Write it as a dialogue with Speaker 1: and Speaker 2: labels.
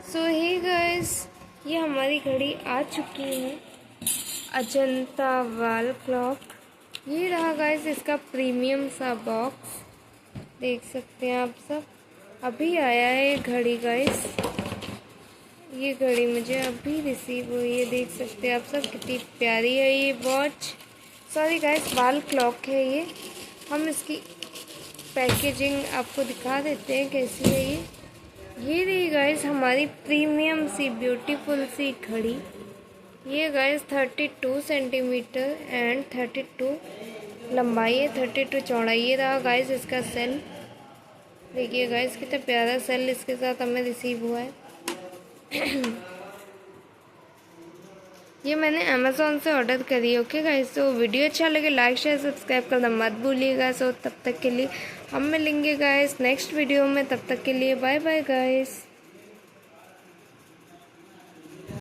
Speaker 1: सो hey guys, ये हमारी घड़ी आ चुकी है, अजंता वॉल क्लॉक। ये रहा गाइस इसका प्रीमियम सा बॉक्स, देख सकते हैं आप सब। अभी आया है ये घड़ी गाइस, ये घड़ी मुझे अभी रिसीव हुई है, देख सकते हैं आप सब। कितनी प्यारी है ये watch, sorry guys wall clock है ये। हम इसकी पैकेजिंग आपको दिखा देते हैं कैसी है ये रही गाइस हमारी प्रीमियम सी ब्यूटीफुल सी घड़ी। ये गाइस 32 सेंटीमीटर एंड 32 लंबाई है, 32 चौड़ाई। ये रहा गाइस इसका सेल, देखिए गाइस कितना प्यारा सेल इसके साथ हमें रिसीव हुआ है। ये मैंने अमेज़ॉन से ऑर्डर करी है। ओके गाइस, तो वीडियो अच्छा लगे लाइक शेयर सब्सक्राइब करना मत भूलिएगा। सो तब तक के लिए हम मिलेंगे गाइस नेक्स्ट वीडियो में, तब तक के लिए बाय बाय गाइस।